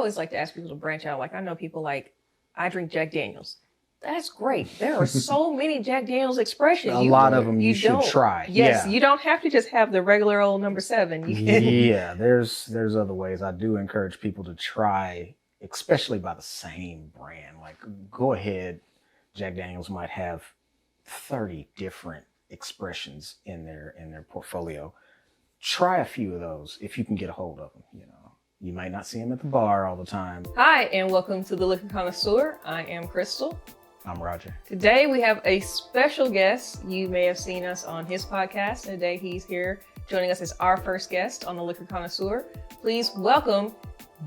always like to ask people to branch out. Like I know people like, I drink Jack Daniels. That's great. There are so many Jack Daniels expressions. A lot of them you should try. Yes, you don't have to just have the regular old number 7. You can. Yeah, there's other ways. I do encourage people to try, especially by the same brand. Like, go ahead. Jack Daniels might have 30 different expressions in their portfolio. Try a few of those if you can get a hold of them. You know, you might not see them at the bar all the time. Hi, and welcome to the Liquor Connoisseur. I am Crystal. I'm Roger. Today we have a special guest. You may have seen us on his podcast. Today he's here joining us as our first guest on the Liquor Connoisseur. Please welcome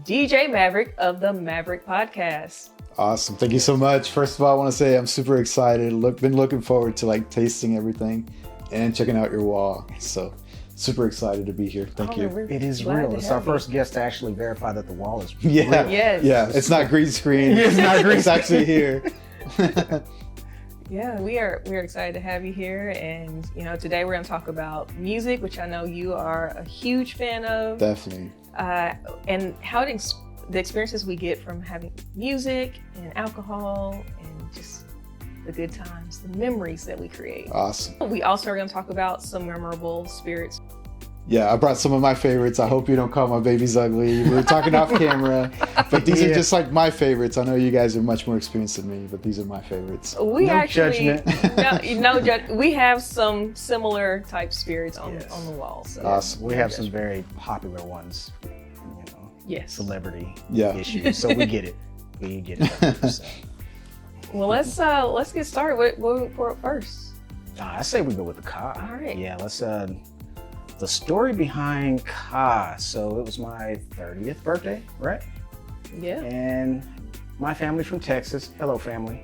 DJ Maverick of the Maverick Podcast. Awesome. Thank you so much. First of all, I want to say I'm super excited. Been looking forward to like tasting everything and checking out your wall. So super excited to be here. Thank you. It is real. It's our first guest to actually verify that the wall is real. Yeah. Yes. Yeah. It's not green screen. It's not green. It's actually here. Yeah, we're excited to have you here, and you know, today we're going to talk about music, which I know you are a huge fan of. Definitely. And how the experiences we get from having music and alcohol and just the good times, the memories that we create. Awesome. We also are going to talk about some memorable spirits. Yeah, I brought some of my favorites. I hope you don't call my babies ugly. We were talking off camera, but these are just like my favorites. I know you guys are much more experienced than me, but these are my favorites. We no actually, judgment. no judgment. We have some similar type spirits on the wall. So. Awesome. We have some very popular ones, you know, yes, celebrity issues. So we get it. We get it. 100%. Well, let's get started. What we pour up first? I say we go with the Ka. All right. Yeah, let's the story behind Ka. So it was my 30th birthday, right? Yeah. And my family from Texas, hello family,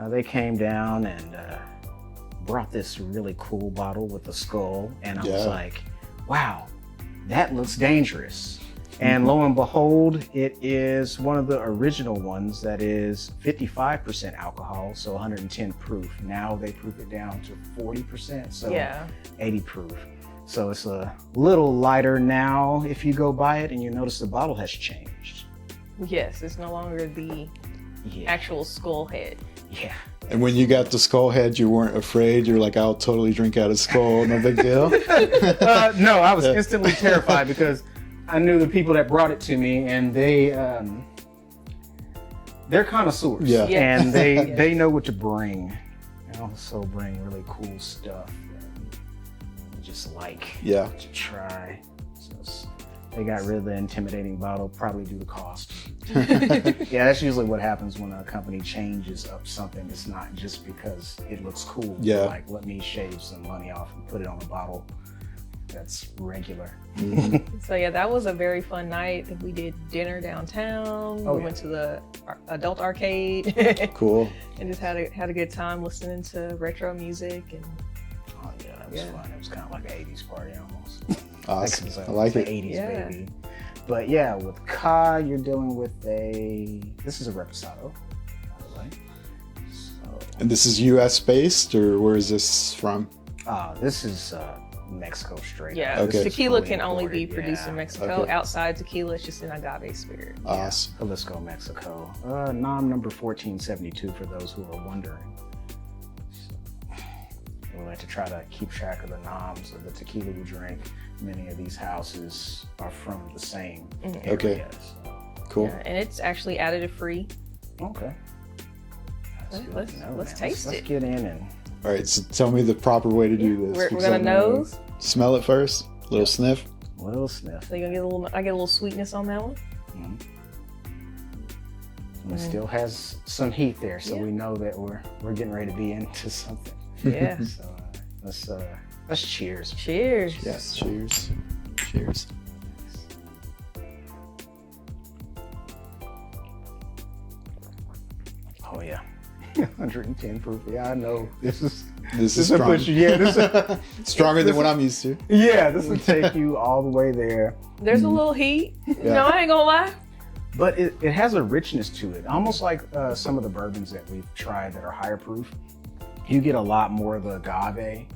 they came down and brought this really cool bottle with a skull. And I was like, wow, that looks dangerous. And lo and behold, it is one of the original ones that is 55% alcohol, so 110 proof. Now they proof it down to 40%, so 80 proof. So it's a little lighter now if you go by it, and you notice the bottle has changed. Yes, it's no longer the actual skull head. Yeah. And when you got the skull head, you weren't afraid? You're like, I'll totally drink out of skull, no big deal? No, I was instantly terrified because I knew the people that brought it to me, and they're connoisseurs. Yeah. And they know what to bring. They also bring really cool stuff. Just like to try. So they got rid of the intimidating bottle, probably due to cost. Yeah, that's usually what happens when a company changes up something. It's not just because it looks cool. Yeah. Like, let me shave some money off and put it on a bottle that's regular. Mm-hmm. So yeah, that was a very fun night. We did dinner downtown. We went to the adult arcade. Cool. And just had a good time listening to retro music and. Oh yeah, that was fun. It was kind of like an 80s party almost. Awesome. I like it. 80s baby. But yeah, with Ka, you're dealing with this is a Reposado, by the way. So, And this is US based, or where is this from? this is Mexico straight. Yeah, Okay. tequila Fully can only be imported, produced in Mexico. Okay. Outside tequila, it's just an agave spirit. Awesome. Jalisco, Mexico. Nom number 1472 for those who are wondering. We like to try to keep track of the noms of the tequila we drink. Many of these houses are from the same area. Okay. So. Cool. Yeah, and it's actually additive free. Okay. Let's taste it. Let's get in and. All right, so tell me the proper way to do this. We're because gonna I'm gonna nose. Smell it first. Little sniff. Little sniff. So you're gonna get I get a little sweetness on that one. It still has some heat there, so we know that we're getting ready to be into something. Yeah. So let's cheers. Cheers. Yes. Cheers. Cheers. Oh yeah. 110 proof. Yeah, I know. This is strong. push. Yeah, this stronger than what I'm used to. yeah, this will take you all the way there. There's a little heat. No, I ain't gonna lie. But it has a richness to it, almost like some of the bourbons that we've tried that are higher proof. You get a lot more of the agave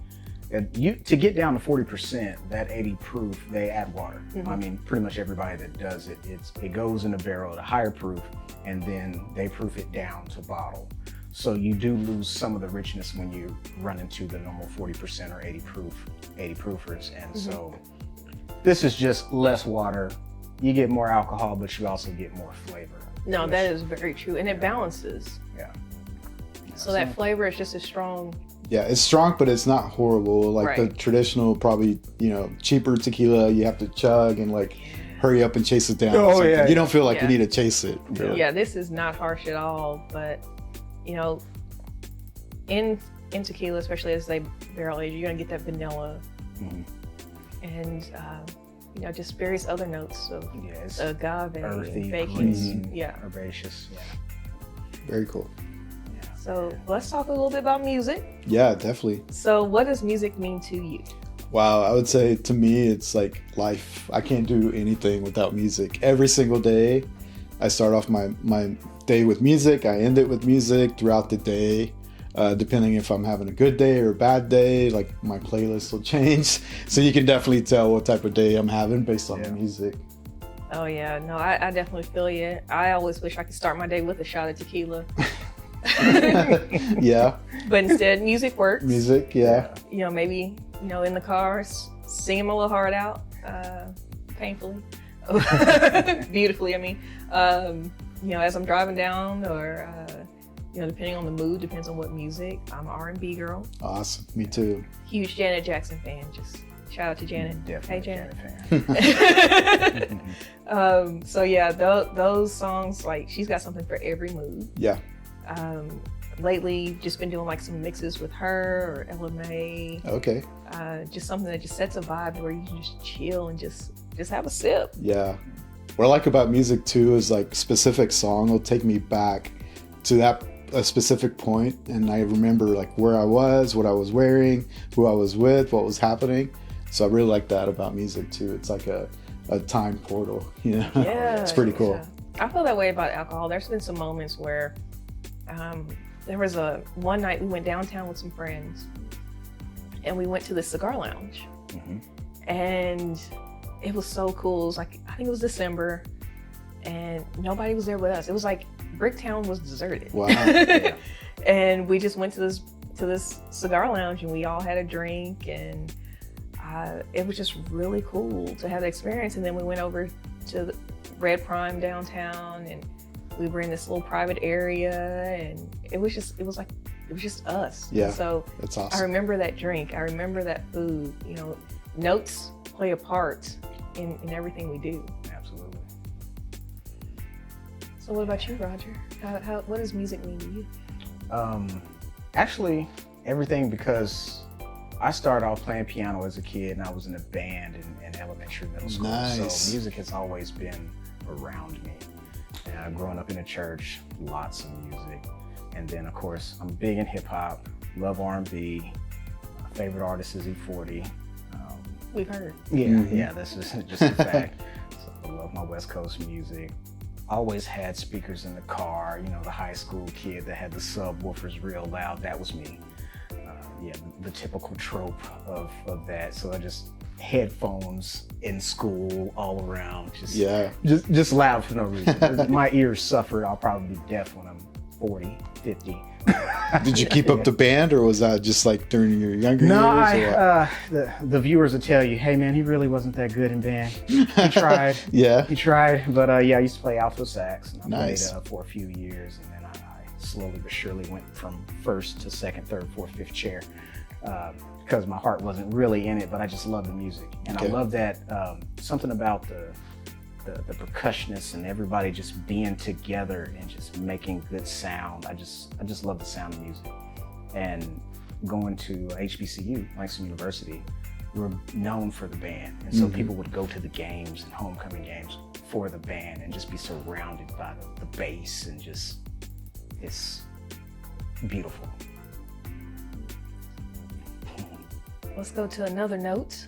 To get down to 40%, that 80 proof, they add water. I mean, pretty much everybody that does it, it goes in a barrel at a higher proof, and then they proof it down to bottle. So you do lose some of the richness when you run into the normal 40% or 80 proofers. And so this is just less water. You get more alcohol, but you also get more flavor. No, that is very true. And it balances. Yeah. So that flavor is just as strong. Yeah, it's strong, but it's not horrible. Like the traditional, probably, cheaper tequila, you have to chug and like hurry up and chase it down. Oh, yeah. You don't feel like you need to chase it. Really. Yeah, this is not harsh at all. But, in tequila, especially as they barrel age, you're going to get that vanilla and, just various other notes of agave, earthy, bacon, green, herbaceous. Yeah. Very cool. So let's talk a little bit about music. Yeah, definitely. So what does music mean to you? Wow, I would say to me, it's like life. I can't do anything without music. Every single day, I start off my day with music. I end it with music throughout the day. Depending if I'm having a good day or a bad day, like my playlist will change. So you can definitely tell what type of day I'm having based on the music. Oh yeah, no, I definitely feel you. I always wish I could start my day with a shot of tequila. Yeah. But instead, music works. Music, yeah. Maybe, in the car, singing my little heart out, painfully. Beautifully, I mean. As I'm driving down or, depending on the mood, depends on what music. I'm an R&B girl. Awesome, me too. Huge Janet Jackson fan, just shout out to Janet. Definitely hey, Janet fan. So yeah, those songs, like she's got something for every mood. Yeah. Lately, just been doing like some mixes with her or Ella May. Okay. Just something that just sets a vibe where you can just chill and just have a sip. Yeah. What I like about music too is like specific song will take me back to a specific point, and I remember like where I was, what I was wearing, who I was with, what was happening. So I really like that about music too. It's like a time portal, Yeah. It's pretty cool. Yeah. I feel that way about alcohol. There's been some moments where there was one night we went downtown with some friends and we went to the cigar lounge and it was so cool. It was like, I think it was December and nobody was there with us. It was like Bricktown was deserted. Wow. And we just went to this cigar lounge and we all had a drink and it was just really cool to have the experience. And then we went over to the Red Prime downtown and we were in this little private area and it was just us. Yeah. And so that's awesome. I remember that drink. I remember that food. Notes play a part in everything we do. Absolutely. So what about you, Roger? What does music mean to you? Actually, everything, because I started off playing piano as a kid and I was in a band in elementary, middle school. Nice. So music has always been around me. Growing up in a church, lots of music. And then of course, I'm big in hip hop, love R&B. My favorite artist is E40. We've heard. Yeah, this is just a fact. So I love my West Coast music. Always had speakers in the car, the high school kid that had the subwoofers real loud, that was me. The typical trope of that. So I just headphones in school all around, just loud for no reason. My ears suffered. I'll probably be deaf when I'm 40, 50. Did you keep up the band, or was that just like during your younger years? No, the viewers will tell you, hey man, he really wasn't that good in band. He tried. He tried, but I used to play alto sax, and I played for a few years, and then I slowly but surely went from first to second, third, fourth, fifth chair, because my heart wasn't really in it, but I just love the music, and I love that something about the percussionists and everybody just being together and just making good sound. I just love the sound of music. And going to HBCU, Langston University, we're known for the band. And so people would go to the games and homecoming games for the band and just be surrounded by the bass, and just, it's beautiful. Let's go to another note.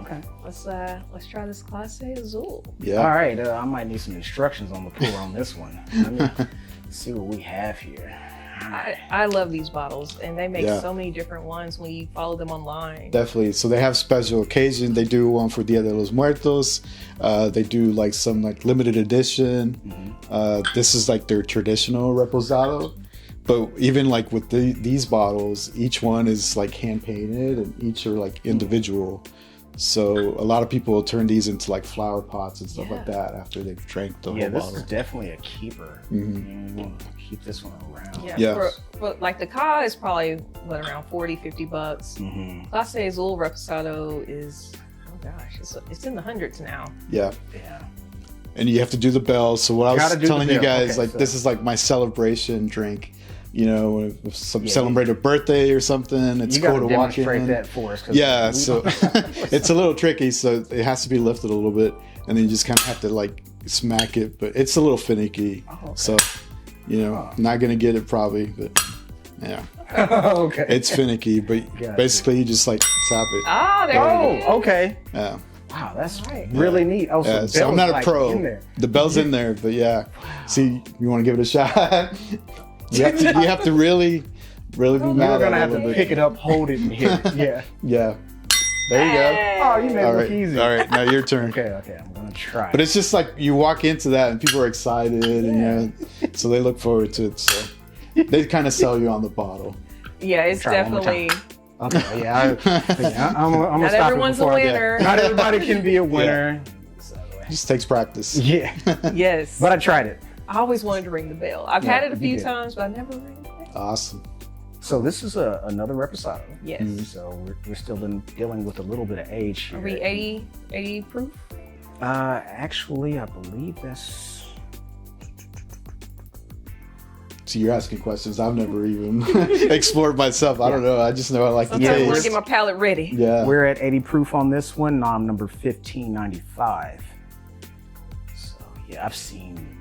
Okay. Let's try this Clase Azul. Yeah. All right. I might need some instructions on the pour on this one. Let me see what we have here. I love these bottles, and they make so many different ones when you follow them online. Definitely. So they have special occasion. They do one for Dia de los Muertos. They do like some like limited edition. This is like their traditional reposado. But even like with these bottles, each one is like hand painted, and each are like individual. So a lot of people will turn these into like flower pots and stuff like that after they've drank the whole bottle. Yeah, this is definitely a keeper. You want to keep this one around. Yeah. For like the Ka is probably around $40-$50. Clase Azul Reposado is, oh gosh, it's in the hundreds now. Yeah. And you have to do the bell. So what I was telling you guys, this is like my celebration drink. You know, if celebrate a birthday or something, it's cool to walk in. Demonstrate that for us. Yeah, so it's a little tricky. So it has to be lifted a little bit, and then you just kind of have to like smack it. But it's a little finicky. So, you know, not gonna get it probably, but yeah. Okay. It's finicky, but basically you just like tap it. Ah, there you go. Okay. Yeah. Wow, that's really neat. Oh, so I'm not a pro. The bell's in there, but See, you want to give it a shot? You have to really be mad. You're gonna have to pick it up, hold it, and hit it. Yeah. There you go. Oh, you made it look easy. All right, now your turn. Okay, I'm gonna try. But it's just like you walk into that and people are excited, and so they look forward to it. So they kind of sell you on the bottle. Yeah, it's definitely. Okay, I'm gonna not stop everyone's a winner. Not everybody can be a winner. It just takes practice. Yeah. Yes. But I tried it. I always wanted to ring the bell. I've had it a few times, but I never rang the bell. Awesome. So this is another reposado. Yes. So we're still dealing with a little bit of age here. Are we 80 proof? Actually, I believe that's... So you're asking questions I've never even explored myself. I don't know. I just know I like the taste. I want to get my palate ready. Yeah. We're at 80 proof on this one. Nom number 1595. So yeah, I've seen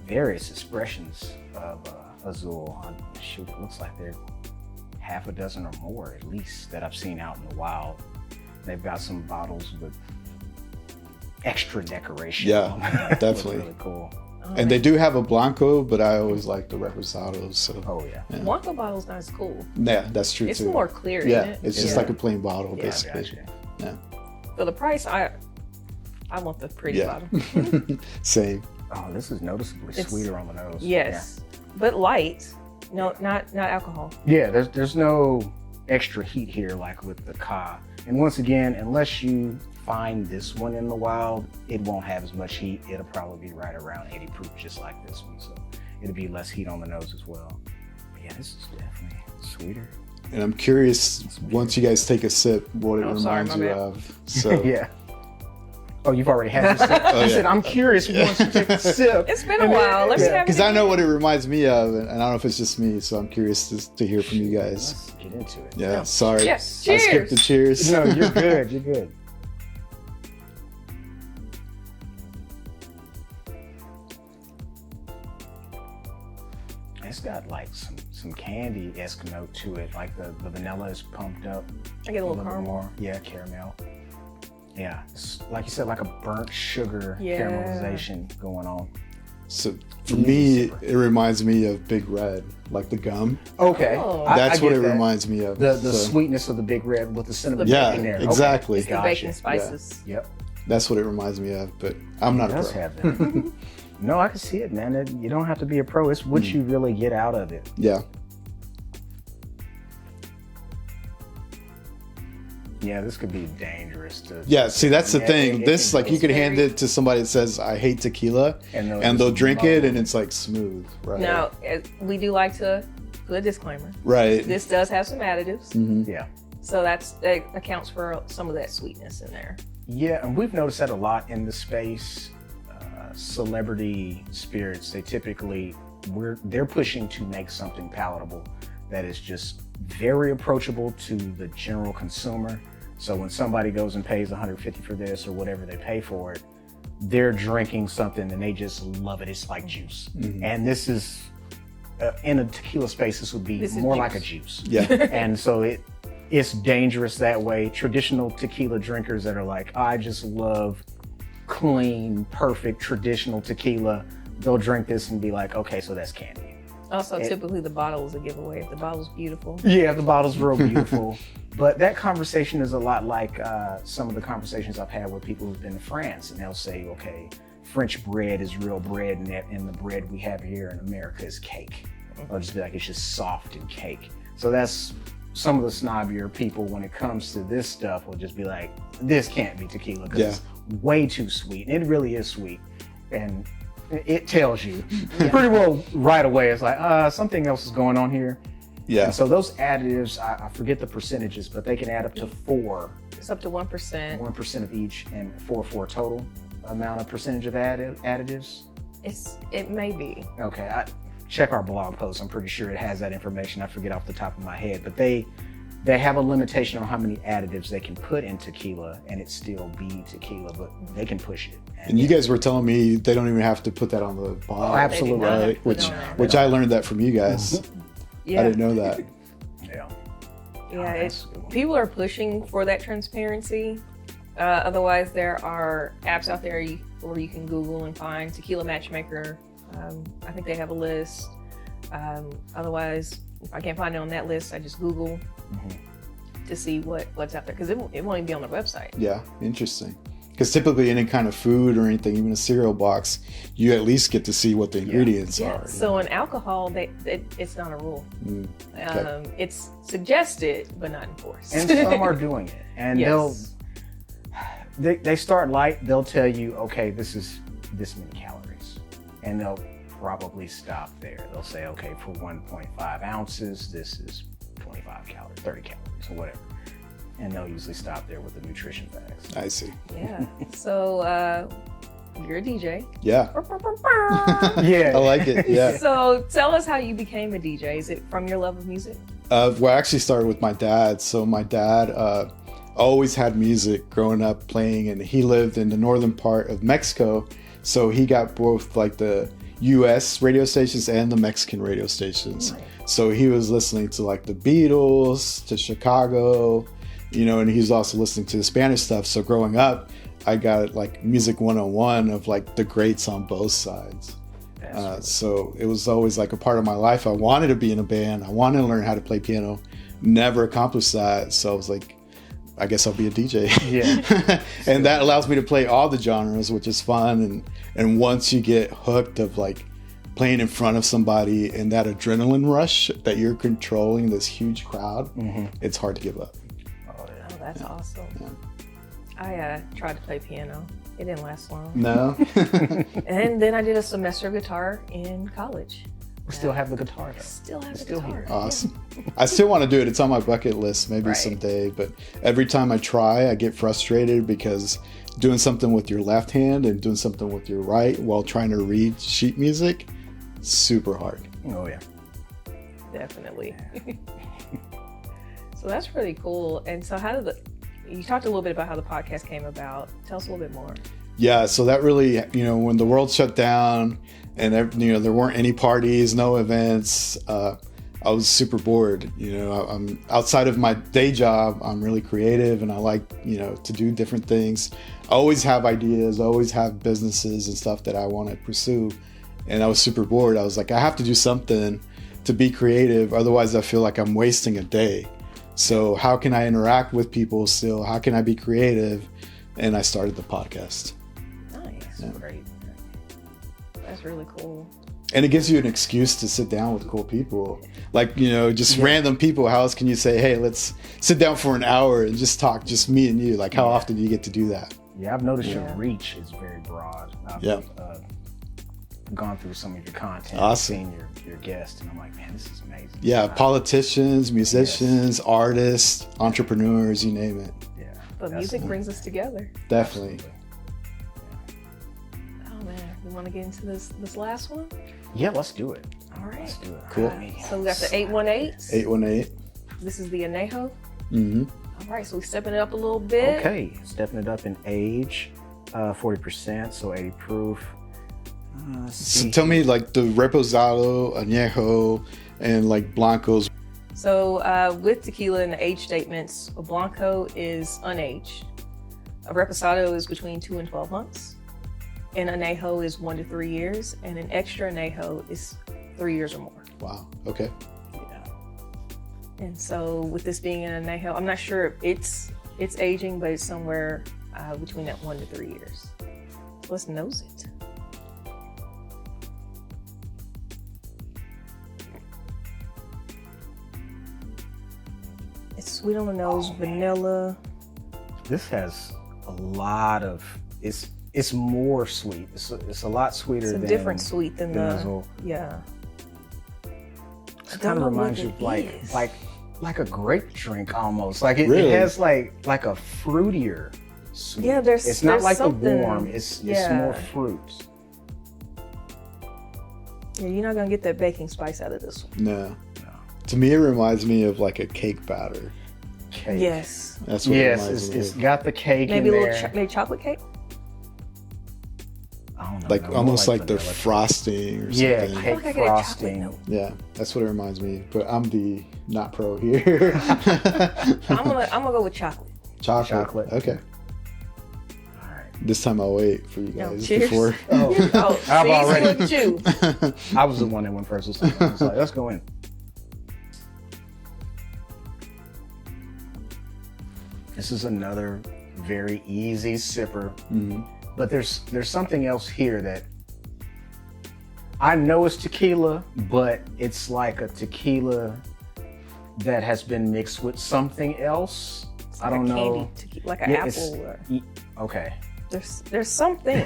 various expressions of Azul. Shoot, it looks like there are half a dozen or more at least that I've seen out in the wild. They've got some bottles with extra decoration. Yeah, definitely. Really cool. And they do have a Blanco, but I always like the Reposados. So. Oh yeah. Blanco bottle's not as cool. Yeah, that's true it's too. It's more clear, yeah, isn't it? It's just like a plain bottle, basically. Gotcha. Yeah. For the price, I want the pretty bottle. Same. Oh, this is noticeably sweeter on the nose. Yes, but light. No, not alcohol. Yeah, there's no extra heat here like with the Ka. And once again, unless you find this one in the wild, it won't have as much heat. It'll probably be right around 80 proof, just like this one. So it'll be less heat on the nose as well. But yeah, this is definitely sweeter. And I'm curious, once you guys take a sip, what it reminds you of. So yeah. Oh, you've already had this sip? I said, I'm curious once you take a sip. It's been a while. Let's have because I know what it reminds me of, and I don't know if it's just me, so I'm curious to hear from you guys. Let's get into it. Yeah, sorry. Yes. I skipped the cheers. No, you're good. You're good. It's got like some candy-esque note to it. Like the vanilla is pumped up. I get a little caramel. more. Yeah, caramel. Yeah, it's like you said, like a burnt sugar caramelization going on. So for me, it reminds me of Big Red, like the gum. Okay. Oh. That's what it reminds me of. The sweetness of the Big Red with the cinnamon in there. Exactly. It's the baking spices. Yeah. Yep. That's what it reminds me of, but I'm not a pro. Have that. No, I can see it, man. You don't have to be a pro. It's what you really get out of it. Yeah. Yeah, this could be dangerous to. Yeah, see, that's the thing. This, like, you could hand it to somebody that says, I hate tequila, and they'll drink it, and it's like smooth, right? Now, we do like to put a disclaimer. Right. This does have some additives. Mm-hmm. Yeah. So that accounts for some of that sweetness in there. Yeah, and we've noticed that a lot in the space. Celebrity spirits, they typically, they're pushing to make something palatable that is just very approachable to the general consumer. So when somebody goes and pays $150 for this or whatever they pay for it, they're drinking something and they just love it. It's like juice. Mm-hmm. And this is, in a tequila space, this would be more like a juice. Yeah. And so it's dangerous that way. Traditional tequila drinkers that are like, I just love clean, perfect, traditional tequila, they'll drink this and be like, okay, so that's candy. Also, typically the bottle is a giveaway. If the bottle's beautiful. Yeah, the bottle's real beautiful. But that conversation is a lot like some of the conversations I've had with people who've been to France, and they'll say, okay, French bread is real bread, and the bread we have here in America is cake. I'll just be like, it's just soft and cake. So that's some of the snobbier people when it comes to this stuff will just be like, this can't be tequila because it's way too sweet. And it really is sweet. And it tells you pretty well right away. It's like, something else is going on here. Yeah. And so those additives, I forget the percentages, but they can add up to 4. It's up to 1%. 1% of each, and 4 total amount of percentage of additives. It may be. Okay. Check our blog post. I'm pretty sure it has that information. I forget off the top of my head, but they have a limitation on how many additives they can put in tequila and it still be tequila, but they can push it. And you guys were telling me they don't even have to put that on the bottle. Oh, absolutely. Right? Which I learned that from you guys. Yeah. I didn't know that. Yeah, people are pushing for that transparency. Otherwise, there are apps out there where you can Google and find tequila matchmaker. I think they have a list. Otherwise, if I can't find it on that list, I just Google to see what's out there, because it won't even be on the website. Yeah, interesting. Because typically any kind of food or anything, even a cereal box, you at least get to see what the ingredients are. So in alcohol, it's not a rule. Okay. It's suggested, but not enforced. And some are doing it. And they start light, they'll tell you, okay, this is this many calories. And they'll probably stop there. They'll say, okay, for 1.5 ounces, this is 25 calories, 30 calories, or whatever. And they'll usually stop there with the nutrition facts. I see. Yeah. So you're a DJ. Yeah. Yeah. I like it. Yeah. So tell us how you became a DJ. Is it from your love of music? Well, I actually started with my dad. So my dad always had music growing up playing, and he lived in the northern part of Mexico. So he got both like the US radio stations and the Mexican radio stations. Right. So he was listening to like the Beatles, to Chicago, and he was also listening to the Spanish stuff. So growing up, I got like music 101 of like the greats on both sides. So it was always like a part of my life. I wanted to be in a band. I wanted to learn how to play piano. Never accomplished that. So I was like, I guess I'll be a DJ. Yeah. And that allows me to play all the genres, which is fun. And once you get hooked of like playing in front of somebody and that adrenaline rush that you're controlling this huge crowd, it's hard to give up. Oh, that's awesome. Yeah. I tried to play piano. It didn't last long. No. And then I did a semester of guitar in college. We still have the guitar though. Still have the guitar. Here. Awesome. I still want to do it. It's on my bucket list maybe someday, but every time I try, I get frustrated because doing something with your left hand and doing something with your right while trying to read sheet music, super hard. Oh yeah. Definitely. So that's really cool. And so you talked a little bit about how the podcast came about. Tell us a little bit more. Yeah, so that really, when the world shut down and, there weren't any parties, no events, I was super bored. I'm outside of my day job, I'm really creative and I like, to do different things. I always have ideas, always have businesses and stuff that I want to pursue. And I was super bored. I was like, I have to do something to be creative. Otherwise, I feel like I'm wasting a day. So how can I interact with people still? How can I be creative? And I started the podcast. Nice. Yeah. Great. That's really cool. And it gives you an excuse to sit down with cool people. Like, just random people. How else can you say, hey, let's sit down for an hour and just talk, just me and you? Like, how often do you get to do that? Yeah, I've noticed your reach is very broad. I've gone through some of your content, seen your guests, and I'm like, man, this is amazing. Yeah, politicians, musicians, artists, entrepreneurs, you name it. Yeah. But music brings us together. Definitely. Oh man, we want to get into this last one? Yeah, let's do it. All right. Let's do it. Cool. So we got the 818. 818. This is the Añejo. Mm-hmm. All right, so we're stepping it up a little bit. Okay, stepping it up in age, 40%, so 80 proof. So tell me like the Reposado, Añejo, and like Blancos. So with tequila and the age statements, a Blanco is unaged. A Reposado is between 2 and 12 months. An Añejo is 1 to 3 years. And an extra Añejo is 3 years or more. Wow. Okay. Yeah. And so with this being in añejo, I'm not sure if it's aging, but it's somewhere between that 1 to 3 years. So let's nose it. It's sweet on the nose, vanilla. This has a lot of, it's more sweet. It's a lot sweeter than. It's a different sweet than the, Hazel. yeah. It kind of reminds you of like a grape drink almost. Like it Really? has like a fruitier sweet. Yeah, it's not like the something- warm. It's yeah. more fruit. Yeah, you're not gonna get that baking spice out of this one. No. To me, it reminds me of like a cake batter. Cake. Yes. That's what it Yes, reminds me it's of. got the cake Maybe in a there. little maybe chocolate cake. I don't know. Like no, almost more like the vanilla. frosting or Yeah, something. cake I get a chocolate frosting. note. Yeah, that's what it reminds me. But I'm the not pro here. I'm gonna go with chocolate. Chocolate. Okay. All right. This time I'll wait for you No, guys cheers. before. Oh, Oh, I've see, already- look at you. I was the one that went first this time. I was like, let's go in. This is another very easy sipper, but there's something else here that I know it's tequila, but it's like a tequila that has been mixed with something else. I don't know. Like an Yeah, it's- apple. Or, Okay. there's something,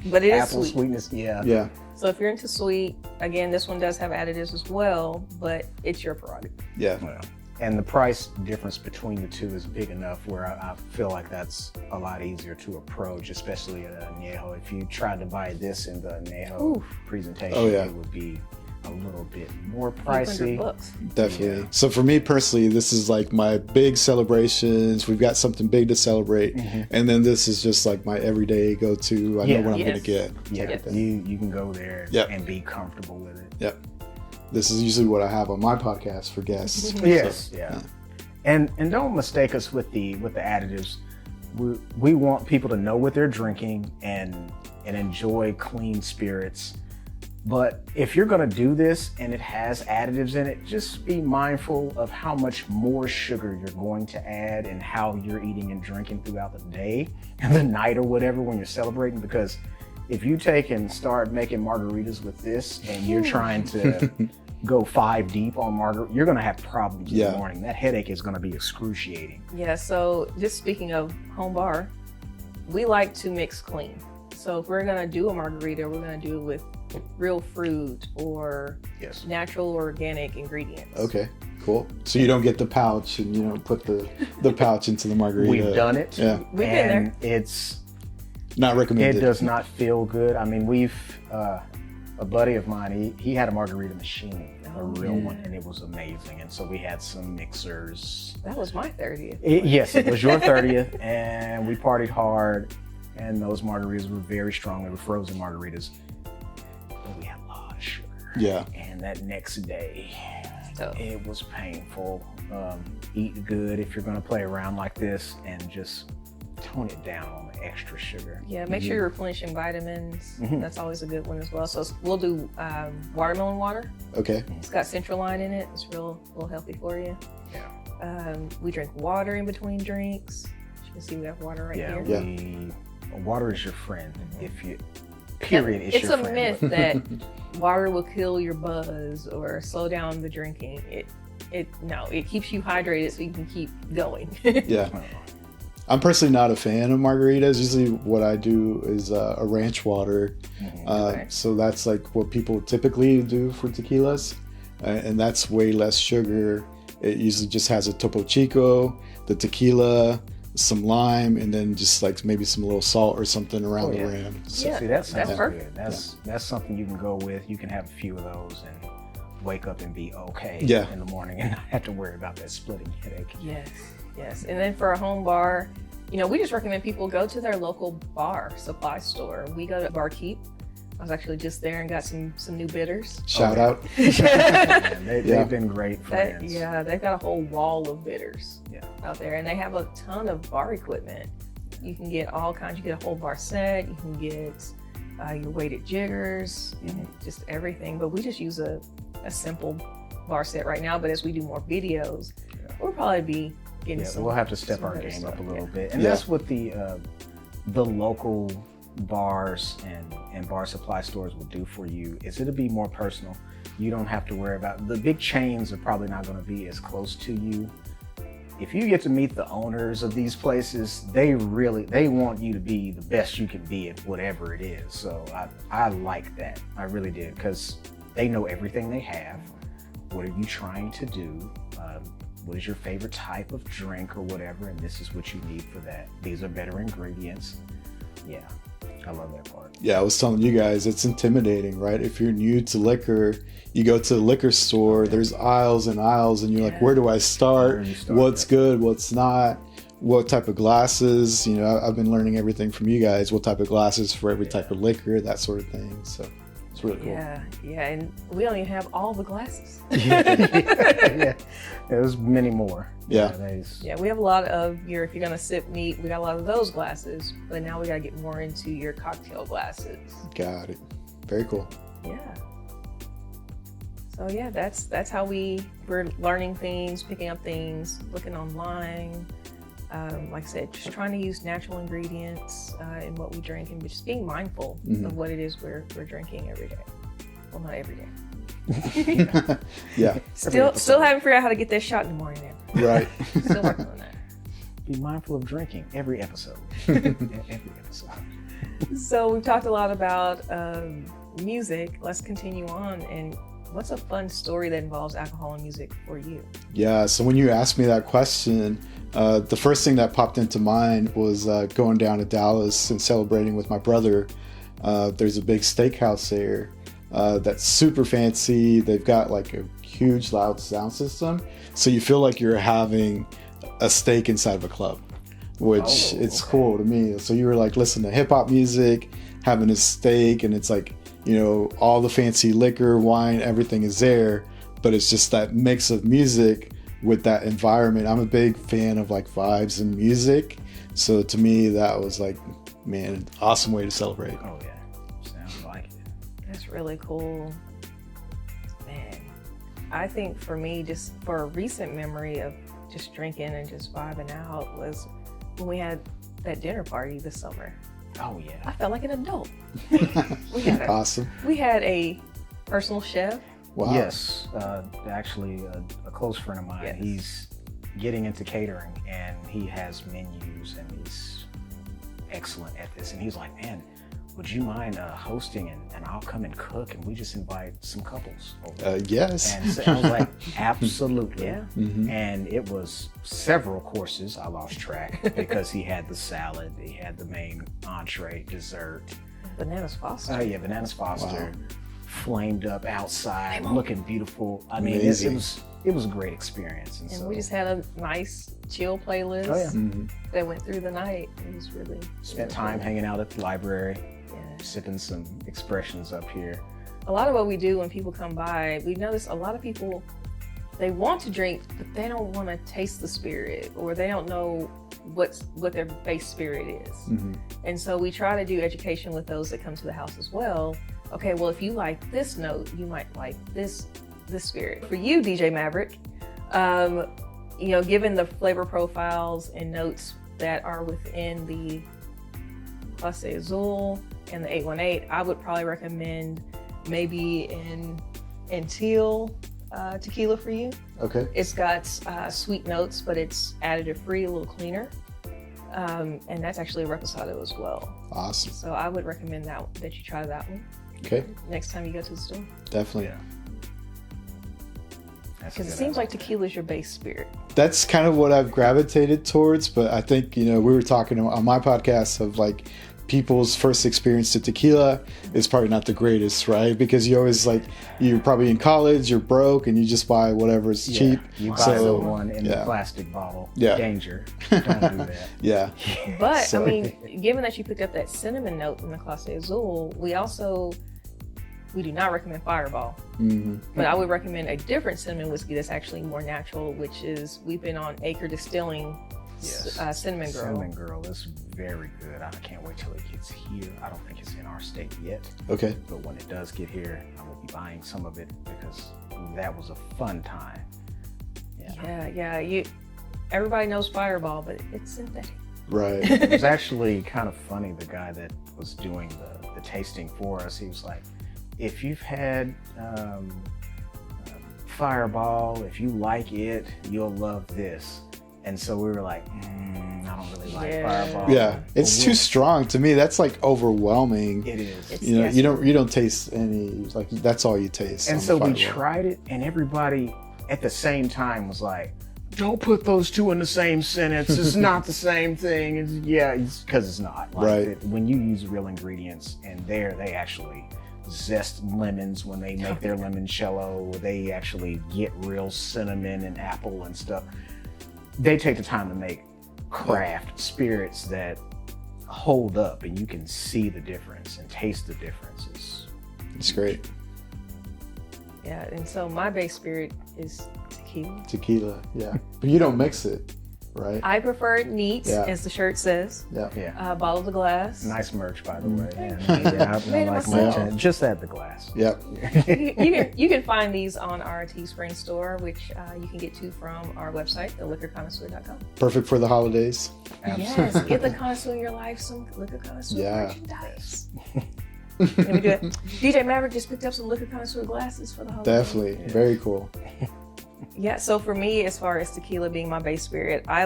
but it is Apple sweet. sweetness, yeah. Yeah. So if you're into sweet, again, this one does have additives as well, but it's your prerogative. Yeah. Well, and the price difference between the two is big enough where I feel like that's a lot easier to approach, especially at añejo. If you tried to buy this in the añejo Oof. presentation, Oh, yeah. it would be a little bit more $100. pricey. Definitely. Yeah. So for me personally, this is like my big celebrations. We've got something big to celebrate. And then this is just like my everyday go-to. I know Yeah. what I'm Yes. going to get. Yeah, Yes. you can go there Yep. and be comfortable with it. Yep. This is usually what I have on my podcast for guests. Yes, So, yeah. And don't mistake us with the additives. We want people to know what they're drinking and enjoy clean spirits. But if you're gonna do this and it has additives in it, just be mindful of how much more sugar you're going to add and how you're eating and drinking throughout the day and the night or whatever when you're celebrating. Because if you take and start making margaritas with this and you're trying to go 5 deep on margarita, you're gonna have problems in Yeah. the morning. That headache is gonna be excruciating. Yeah, so just speaking of home bar, we like to mix clean. So if we're gonna do a margarita, we're gonna do it with real fruit or Yes. natural organic ingredients. Okay, cool. So you don't get the pouch and you don't put the pouch into the margarita. We've done it. Yeah. We've been and it's Not recommended. it does not feel good. I mean, a buddy of mine, he had a margarita machine, a real one, and it was amazing. And so we had some mixers. That was my 30th. Yes, it was your 30th, and we partied hard. And those margaritas were very strong. They were frozen margaritas. But we had a lot of sugar. Yeah. And that next day, So it was painful. Eat good if you're going to play around like this, and just tone it down on the extra sugar. yeah, make sure you're replenishing vitamins. Mhm. That's always a good one as well. So we'll do watermelon water. Okay. It's got citrulline in it. It's real healthy for you. Yeah. We drink water in between drinks. As you can see, we have water right Yeah, here. water is your friend. If you, period, it's your a friend. myth that water will kill your buzz or slow down the drinking. It keeps you hydrated so you can keep going. Yeah. I'm personally not a fan of margaritas. Usually what I do is a ranch water. Okay. So that's like what people typically do for tequilas. And that's way less sugar. It usually just has a Topo Chico, the tequila, some lime, and then just like maybe some little salt or something around the rim. So, Yeah, See, that sounds that's perfect. good. That's something you can go with. You can have a few of those and wake up and be okay Yeah. in the morning and not have to worry about that splitting headache. Yes. And then for a home bar, we just recommend people go to their local bar supply store. We go to Barkeep. I was actually just there and got some new bitters. Shout Okay. out. Man, Yeah. they've been great friends. They've got a whole wall of bitters Yeah. out there, and they have a ton of bar equipment. You can get all kinds. You get a whole bar set. You can get your weighted jiggers, and just everything. But we just use a simple bar set right now. But as we do more videos, we'll probably be getting some. We'll have to step our game up a little bit. And that's what the local bars and bar supply stores will do for you, is it'll be more personal. You don't have to worry about, the big chains are probably not going to be as close to you. If you get to meet the owners of these places, they want you to be the best you can be at whatever it is. So I like that. I really did, because they know everything they have. What are you trying to do? What is your favorite type of drink or whatever? And this is what you need for that. These are better ingredients. Yeah, I love that part. Yeah, I was telling you guys, it's intimidating, right? If you're new to liquor, you go to the liquor store, there's aisles and aisles, and you're like, where do I start? What's good? What's not? What type of glasses? You know, I've been learning everything from you guys. What type of glasses for every type of liquor, that sort of thing. So it's really cool. Yeah, and we don't even have all the glasses. There's many more. Yeah, we have a lot of if you're gonna sip neat, we got a lot of those glasses, but now we gotta get more into your cocktail glasses. Got it. Very cool. Yeah. So yeah, that's how we're learning things, picking up things, looking online. Like I said, just trying to use natural ingredients in what we drink, and just being mindful of what it is we're drinking every day. Well, not every day. Yeah. Still haven't figured out how to get that shot in the morning now. Right. Still working on that. Be mindful of drinking every episode. Every episode. So we've talked a lot about music. Let's continue on. And what's a fun story that involves alcohol and music for you? Yeah. So when you asked me that question, the first thing that popped into mind was going down to Dallas and celebrating with my brother. There's a big steakhouse there that's super fancy. They've got like a huge loud sound system, so you feel like you're having a steak inside of a club, which it's cool to me. So you were like listening to hip hop music, having a steak, and it's like, you know, all the fancy liquor, wine, everything is there, but it's just that mix of music with that environment. I'm a big fan of like vibes and music, so to me that was like, man, an awesome way to celebrate. Oh yeah, sounds like it. That's really cool. Man, I think for me, just for a recent memory of just drinking and just vibing out, was when we had that dinner party this summer. Oh yeah. I felt like an adult. Awesome. We had a personal chef. Wow. Yes, actually a close friend of mine, he's getting into catering, and he has menus, and he's excellent at this. And he's like, man, would you mind hosting, and I'll come and cook, and we just invite some couples over. Yes. And so I was like, absolutely. Yeah. And it was several courses. I lost track because he had the salad, he had the main entree, dessert. Bananas Foster. Oh yeah, Bananas Foster. Wow. Flamed up outside, looking beautiful. I mean, it was a great experience. And so we just had a nice chill playlist that went through the night. It was really spent time hanging out at the library, sipping some expressions up here. A lot of what we do when people come by, we notice a lot of people, they want to drink, but they don't want to taste the spirit, or they don't know what their base spirit is. And so we try to do education with those that come to the house as well. Okay, well, if you like this note, you might like this spirit. For you, DJ Maverick, you know, given the flavor profiles and notes that are within the Clase Azul and the 818, I would probably recommend maybe in teal tequila for you. Okay. It's got sweet notes, but it's additive free, a little cleaner. And that's actually a reposado as well. Awesome. So I would recommend that you try that one. Okay. Next time you go to the store. Definitely. Yeah. Because it seems like tequila is your base spirit. That's kind of what I've gravitated towards, but I think, you know, we were talking on my podcast of like people's first experience to tequila is probably not the greatest, right? Because you always like, you're probably in college, you're broke, and you just buy whatever's cheap. You buy the one in the plastic bottle. Yeah. Danger. Don't do that. Yeah. But so, I mean, given that you picked up that cinnamon note in the Clase Azul, we do not recommend Fireball, but I would recommend a different cinnamon whiskey that's actually more natural, which is, we've been on Acre Distilling Cinnamon Girl. Cinnamon Girl is very good. I can't wait till it gets here. I don't think it's in our state yet. Okay. But when it does get here, I will be buying some of it because that was a fun time. Yeah. Everybody knows Fireball, but it's synthetic. Right. It was actually kind of funny. The guy that was doing the tasting for us, he was like, if you've had Fireball, if you like it, you'll love this. And so we were like, I don't really like Fireball. Yeah, it's too strong to me. That's like overwhelming. It is. You don't taste any, like that's all you taste. And so we tried it, and everybody at the same time was like, don't put those two in the same sentence. It's not the same thing. It's because it's not. Like, right. When you use real ingredients, and they actually zest lemons when they make their limoncello. They actually get real cinnamon and apple and stuff. They take the time to make craft spirits that hold up, and you can see the difference and taste the differences. It's great. Yeah, and so my base spirit is tequila. Tequila, yeah. But you don't mix it, right? I prefer it neat, as the shirt says. Yeah. Bottle of glass. Nice merch, by the way. Made it myself. Merch. Just add the glass. Yep. You can find these on our Teespring store, which you can get to from our website, theliquorconnoisseur.com. Perfect for the holidays. Yes, get the connoisseur in your life some Liquor Connoisseur merchandise. Let me do it. DJ Maverick just picked up some Liquor Connoisseur glasses for the holidays. Definitely. Yeah. Very cool. Yeah, so for me, as far as tequila being my base spirit, I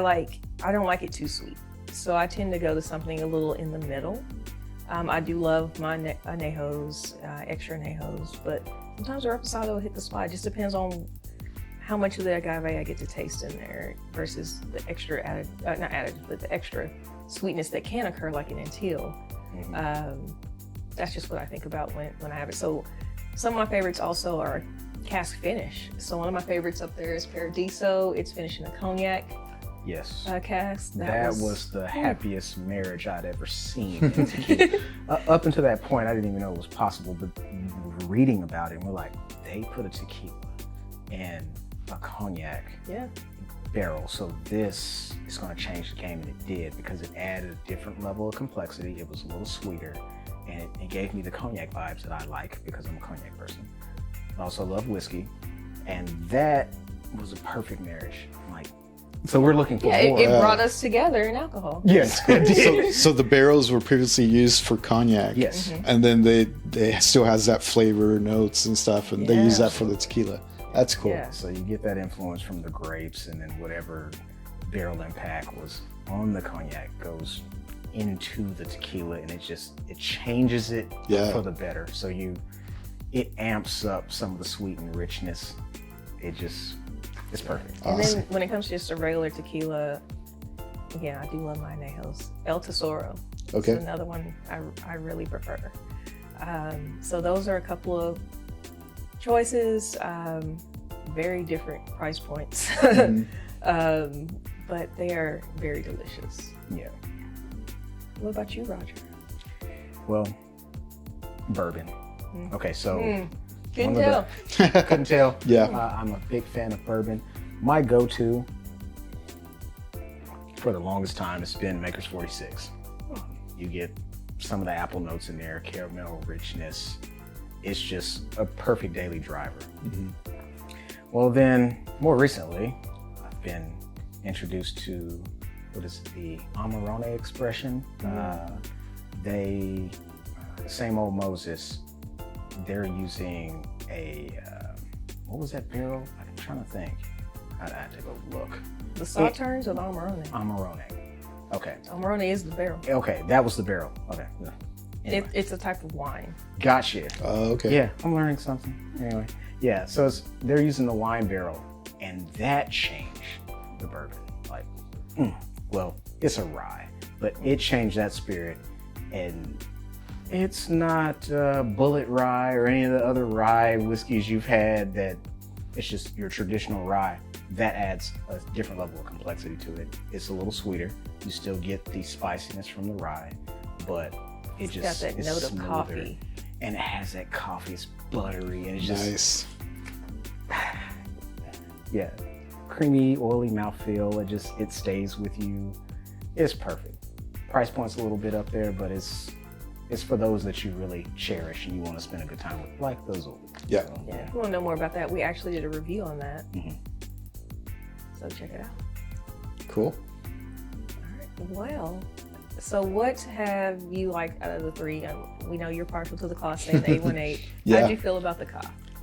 don't like it too sweet. So I tend to go to something a little in the middle. I do love my añejos, extra añejos, but sometimes a reposado will hit the spot. It just depends on how much of the agave I get to taste in there versus the extra the extra sweetness that can occur like an Antille. That's just what I think about when I have it. So some of my favorites also are cask finish. So one of my favorites up there is Paradiso. It's finished in a cognac cask. That was the happiest marriage I'd ever seen in tequila. Up until that point, I didn't even know it was possible, but reading about it, we're like, they put a tequila in a cognac barrel. So this is going to change the game, and it did, because it added a different level of complexity. It was a little sweeter, and it gave me the cognac vibes that I like because I'm a cognac person. I also love whiskey, and that was a perfect marriage. So we're looking for more. It brought us together in alcohol. Yes. So the barrels were previously used for cognac. Yes. And then they still has that flavor notes and stuff, and they use that for the tequila. That's cool. Yeah, so you get that influence from the grapes, and then whatever barrel impact was on the cognac goes into the tequila, and it changes it for the better. So it amps up some of the sweet and richness. It's perfect. And then when it comes to just a regular tequila, again, I do love my añejos. El Tesoro. Okay. It's another one I really prefer. So those are a couple of choices, very different price points, but they are very delicious. Yeah. What about you, Roger? Well, bourbon. Okay, so couldn't tell. Couldn't tell. Yeah. I'm a big fan of bourbon. My go-to for the longest time has been Maker's 46. You get some of the apple notes in there, caramel richness. It's just a perfect daily driver. Well, then more recently, I've been introduced to the Amarone expression. Same old Moses. They're using what was that barrel? I'm trying to think. I'd have to go look. The Sauternes or the Amarone? Amarone. Okay. Amarone is the barrel. Okay, that was the barrel. Okay. Anyway. It's a type of wine. Gotcha. Okay. Yeah, I'm learning something. Anyway, yeah. So they're using the wine barrel, and that changed the bourbon. Well, it's a rye, but it changed that spirit, and it's not bullet rye or any of the other rye whiskeys you've had. That it's just your traditional rye. That adds a different level of complexity to it. It's a little sweeter. You still get the spiciness from the rye, but it's got that note of coffee. And it has that coffee. It's buttery, and it's just nice. Yeah. creamy, oily mouthfeel. It stays with you. It's perfect. Price point's a little bit up there, but it's for those that you really cherish and you want to spend a good time with, like those old. Yeah. So, yeah. If you want to know more about that, we actually did a review on that. Mm-hmm. So check it out. Cool. All right. Well, so what have you liked out of the three? We know you're partial to the Class 818. Yeah. How'd you feel about the Ka?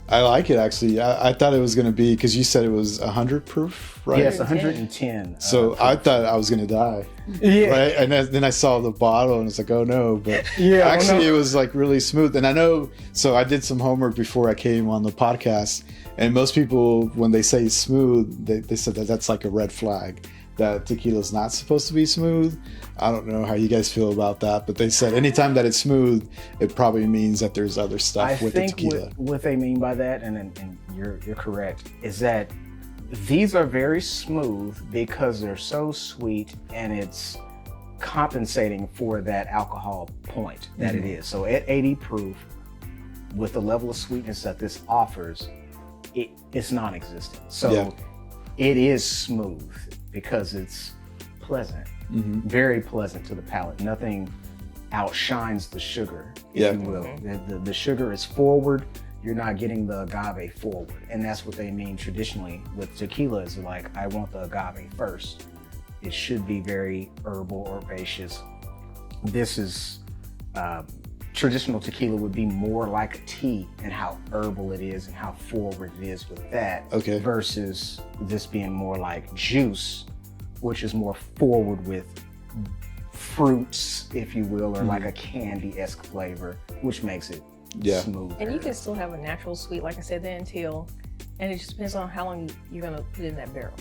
I like it, actually. I thought it was going to be, because you said it was 100 proof, right? Yes, 110. So I thought I was going to die. Yeah. Right? And then I saw the bottle and it's like, oh no. But Yeah, actually it was like really smooth. And I know, so I did some homework before I came on the podcast. And most people, when they say smooth, they said that that's like a red flag, that tequila is not supposed to be smooth. I don't know how you guys feel about that, but they said anytime that it's smooth, it probably means that there's other stuff with the tequila. What they mean by that, and you're correct, is that these are very smooth because they're so sweet and it's compensating for that alcohol point that it is. So at 80 proof, with the level of sweetness that this offers, it's non-existent. So it is smooth because it's pleasant, very pleasant to the palate. Nothing outshines the sugar, if you will. The sugar is forward. You're not getting the agave forward. And that's what they mean traditionally with tequila, is like, I want the agave first. It should be very herbal, herbaceous. This is, traditional tequila would be more like a tea and how herbal it is and how forward it is with that. Okay. Versus this being more like juice, which is more forward with fruits, if you will, or like a candy-esque flavor, which makes it smooth. And you can still have a natural sweet, like I said, the until, and it just depends on how long you're gonna put in that barrel.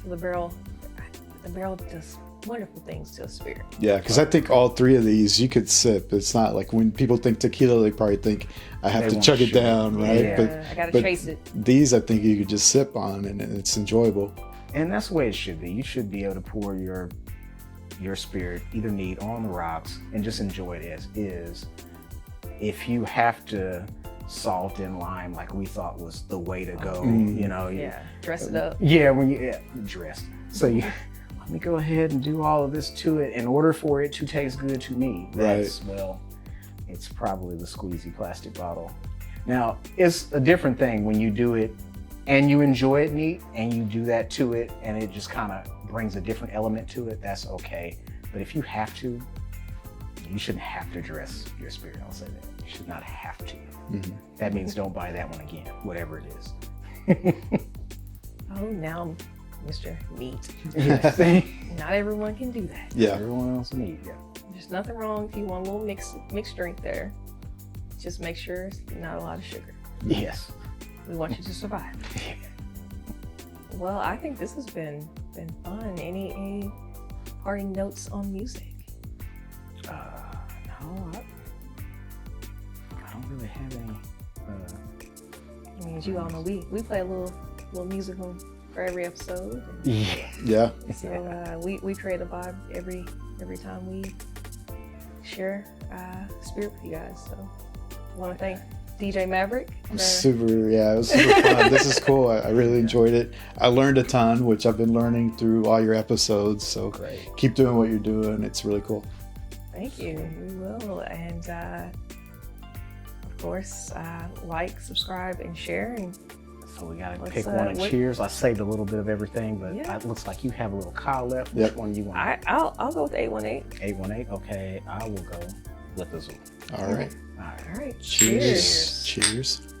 So the barrel does wonderful things to a spirit. Yeah, because I think all three of these you could sip. It's not like when people think tequila, they probably think I have to chug it down, right? Yeah, I gotta chase it. These, I think you could just sip on, and it's enjoyable. And that's the way it should be. You should be able to pour your spirit, either neat or on the rocks, and just enjoy it as is. If you have to salt and lime, like we thought was the way to go, dress it up. Yeah, when you dressed. So you let me go ahead and do all of this to it in order for it to taste good to me. That's, well, it's probably the squeezy plastic bottle. Now, it's a different thing when you do it and you enjoy it neat and you do that to it and it just kind of brings a different element to it. That's okay. But if you have to, you shouldn't have to dress your spirit. I'll say that. You should not have to. That means don't buy that one again, whatever it is. Oh, now Mr. Neat. Yes. Not everyone can do that. Yeah. Everyone else neat. Yeah. There's nothing wrong if you want a little mixed drink there. Just make sure it's not a lot of sugar. Yes. We want you to survive. Well, I think this has been fun. Any parting notes on music? No, I don't really have any. I mean, as you all know, we play a little musical for every episode. Yeah. So we create a vibe every time we share spirit with you guys. So I want to thank DJ Maverick. It was super fun. This is cool. I really enjoyed it. I learned a ton, which I've been learning through all your episodes. So great. Keep doing what you're doing. It's really cool. Thank you. We will. And of course, like, subscribe, and share. And so we gotta pick one and cheers. I saved a little bit of everything, but it looks like you have a little Kyle left. Which one you want? I'll go with 818. 818. Okay, I will go with the Zoom. All right. All right. Cheers. Cheers.